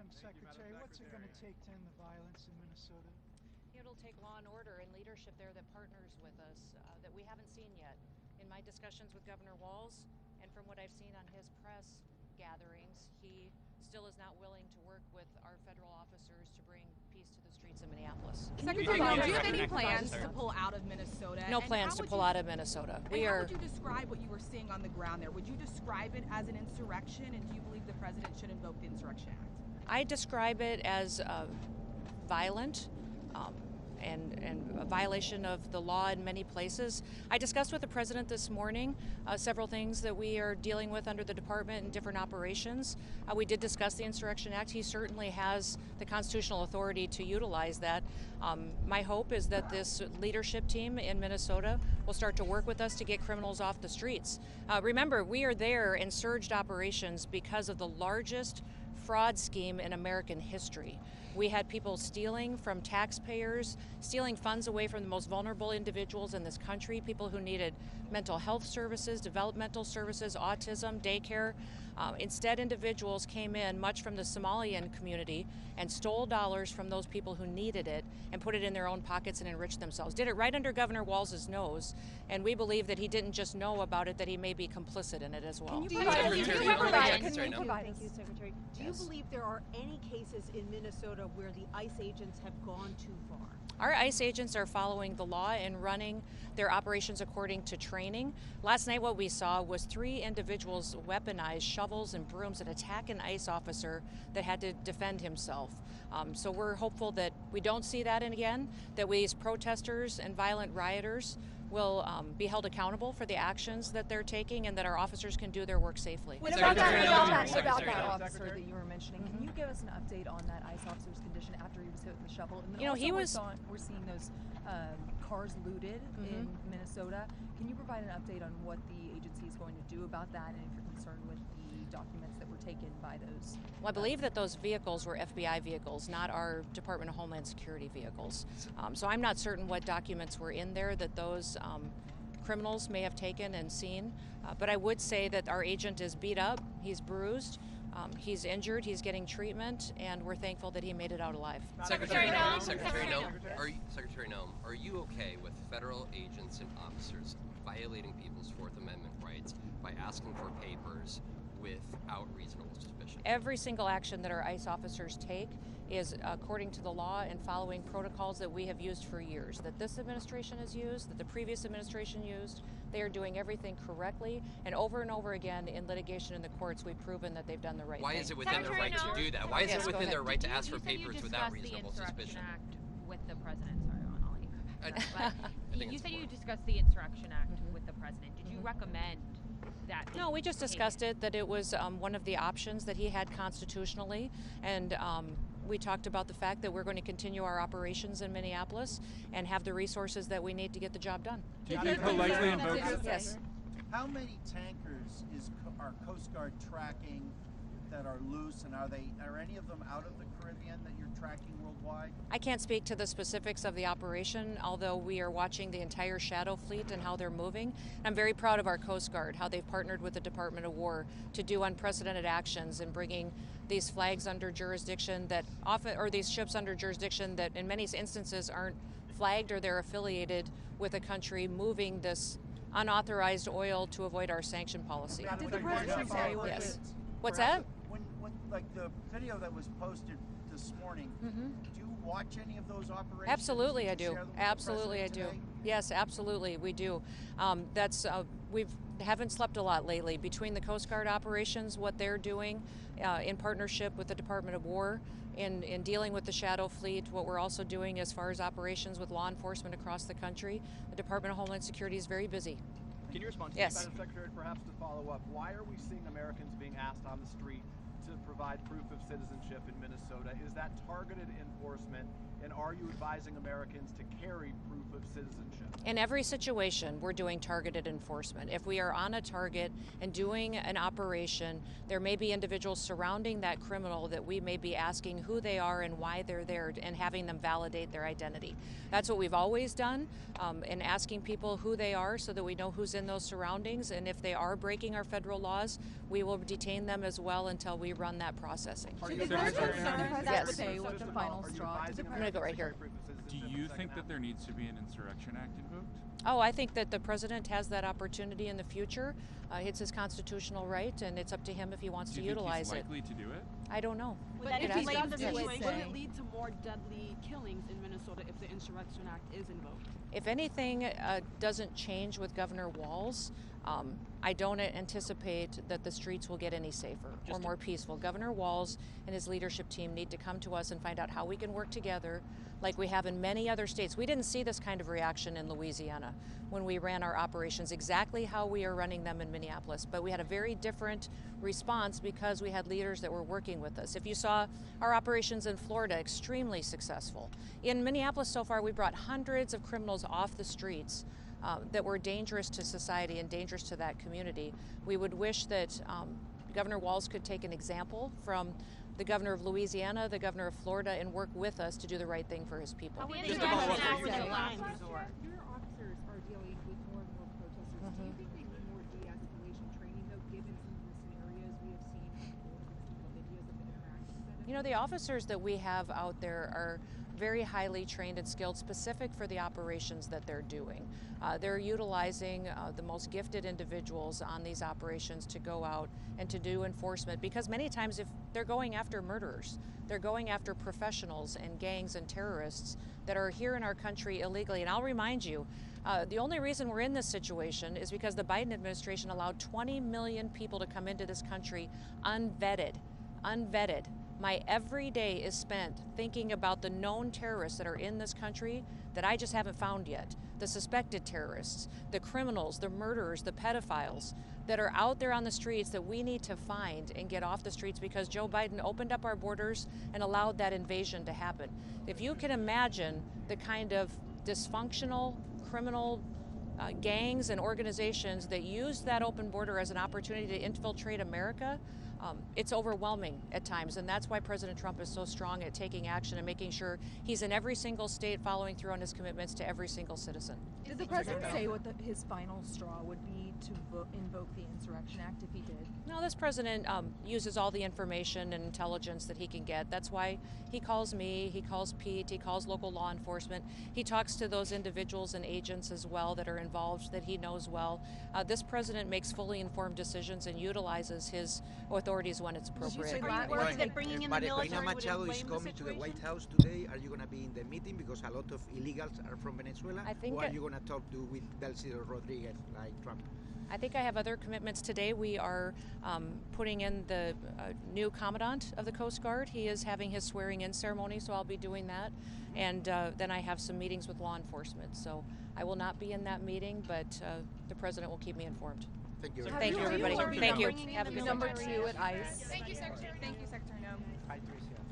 Madam Secretary, what's it going to take to end the violence in Minnesota? It'll take law and order and leadership there that partners with us that we haven't seen yet. In my discussions with Governor Walz and from what I've seen on his press gatherings, he still is not willing to work with our federal officers to bring peace to the streets of Minneapolis. Secretary, do you have any plans to pull out of Minnesota? No plans to pull out of Minnesota. How would you describe what you were seeing on the ground there? Would you describe it as an insurrection, and do you believe the president should invoke the Insurrection Act? I describe it as violent and a violation of the law in many places. I discussed with the president this morning several things that we are dealing with under the department and different operations. We did discuss the Insurrection Act. He certainly has the constitutional authority to utilize that. My hope is that this leadership team in Minnesota will start to work with us to get criminals off the streets. Remember, we are there in surged operations because of the largest fraud scheme in American history. We had people stealing from taxpayers, stealing funds away from the most vulnerable individuals in this country, people who needed mental health services, developmental services, autism, daycare. Instead, individuals came in, much from the Somalian community, and stole dollars from those people who needed it and put it in their own pockets and enriched themselves. Did it right under Governor Walz's nose, and we believe that he didn't just know about it, that he may be complicit in it as well. Thank you, Secretary. Do you believe there are any cases in Minnesota where the ICE agents have gone too far? Our ICE agents are following the law and running their operations according to training. Last night what we saw was 3 individuals weaponize shovels and brooms and attack an ICE officer that had to defend himself. So we're hopeful that we don't see that again, that these protesters and violent rioters will be held accountable for the actions that they're taking and that our officers can do their work safely. What about that officer that you were mentioning? Can you give us an update on that ICE officer's condition after he was hit with the shovel? And then we're seeing those cars looted in Minnesota. Can you provide an update on what the agency is going to do about that, and if you're concerned with the documents that were taken by those? Well, I believe that those vehicles were FBI vehicles, not our Department of Homeland Security vehicles. So I'm not certain what documents were in there that those criminals may have taken and seen. But I would say that our agent is beat up, he's bruised, he's injured, he's getting treatment, and we're thankful that he made it out alive. Secretary Noem, are you okay with federal agents and officers violating people's Fourth Amendment rights by asking for papers without reasonable suspicion? Every single action that our ICE officers take is according to the law and following protocols that we have used for years, that this administration has used, that the previous administration used. They are doing everything correctly, and over again in litigation in the courts, we've proven that they've done the right thing. Why is it within their right to do that? Why is it within their right to ask for papers without reasonable suspicion? You said you discussed the Insurrection Act with the president. Sorry, I'll let you come back. But you said you discussed the Insurrection Act with the president. Did you recommend that? No, we just discussed it, that it was one of the options that he had constitutionally, and we talked about the fact that we're going to continue our operations in Minneapolis and have the resources that we need to get the job done. Do you think he'll likely invoke it? Yes. How many tankers is our Coast Guard tracking that are loose, and are any of them out of the Caribbean that you're tracking worldwide? I can't speak to the specifics of the operation, although we are watching the entire shadow fleet and how they're moving. I'm very proud of our Coast Guard, how they've partnered with the Department of War to do unprecedented actions in bringing these flags under jurisdiction that often, or these ships under jurisdiction that in many instances aren't flagged or they're affiliated with a country moving this unauthorized oil to avoid our sanction policy. Did the president say what? Yes. What's that? When like the video that was posted this morning, do you watch any of those operations? Absolutely, I do. Absolutely, I do. Yes, absolutely, we do. We haven't slept a lot lately between the Coast Guard operations, what they're doing in partnership with the Department of War in dealing with the shadow fleet, what we're also doing as far as operations with law enforcement across the country. The Department of Homeland Security is very busy. Can you respond to yes. that, Madam Secretary, perhaps to follow up? Why are we seeing Americans being asked on the street to provide proof of citizenship in Minnesota? Is that targeted enforcement And are you advising Americans to carry proof of citizenship? In every situation, we're doing targeted enforcement. If we are on a target and doing an operation, there may be individuals surrounding that criminal that we may be asking who they are and why they're there and having them validate their identity. That's what we've always done, in asking people who they are so that we know who's in those surroundings. And if they are breaking our federal laws, we will detain them as well until we run that processing. Yes. Say what the final straw. I'm going to go right here. Do you think that there needs to be an Insurrection Act invoked? Oh, I think that the president has that opportunity in the future. It's his constitutional right, and it's up to him if he wants to utilize it. Do you think he's likely to do it? I don't know. But if he leaves the situation, will it lead to more deadly killings in Minnesota if the Insurrection Act is invoked? If anything doesn't change with Governor Walz, I don't anticipate that the streets will get any safer or more peaceful. Governor Walz and his leadership team need to come to us and find out how we can work together like we have in many other states. We didn't see this kind of reaction in Louisiana when we ran our operations, exactly how we are running them in Minneapolis. But we had a very different response because we had leaders that were working with us. If you saw our operations in Florida, extremely successful. In Minneapolis so far, we brought hundreds of criminals off the streets that were dangerous to society and dangerous to that community. We would wish that Governor Walz could take an example from the governor of Louisiana, the governor of Florida, and work with us to do the right thing for his people. Your officers are dealing with more and more protesters. Do you think they need more de-escalation training, though, given some of the scenarios we have seen on videos of the interactions? You know, the officers that we have out there are very highly trained and skilled, specific for the operations that they're doing. They're utilizing the most gifted individuals on these operations to go out and to do enforcement, because many times if they're going after murderers, they're going after professionals and gangs and terrorists that are here in our country illegally. And I'll remind you, the only reason we're in this situation is because the Biden administration allowed 20 million people to come into this country unvetted. My every day is spent thinking about the known terrorists that are in this country that I just haven't found yet. The suspected terrorists, the criminals, the murderers, the pedophiles that are out there on the streets that we need to find and get off the streets because Joe Biden opened up our borders and allowed that invasion to happen. If you can imagine the kind of dysfunctional criminal gangs and organizations that use that open border as an opportunity to infiltrate America, it's overwhelming at times, and that's why President Trump is so strong at taking action and making sure he's in every single state following through on his commitments to every single citizen. Did the president say what his final straw would be to invoke the Insurrection Act if he did? No, this president uses all the information and intelligence that he can get. That's why he calls me, he calls Pete, he calls local law enforcement. He talks to those individuals and agents as well that are involved that he knows well. This president makes fully informed decisions and utilizes his authorities when it's appropriate. Are you worried that bringing in the military Marina would Machado is inflame the coming to the situation? White House today. Are you going to be in the meeting because a lot of illegals are from Venezuela? Or are you going to talk with Delcy Rodriguez like Trump? I think I have other commitments today. We are putting in the new commandant of the Coast Guard. He is having his swearing-in ceremony, so I'll be doing that. And then I have some meetings with law enforcement. So I will not be in that meeting, but the president will keep me informed. Thank you. Thank you, everybody. Thank you. Have a good number 2 at ICE. Thank you, Secretary Noem. Hi, Tracy.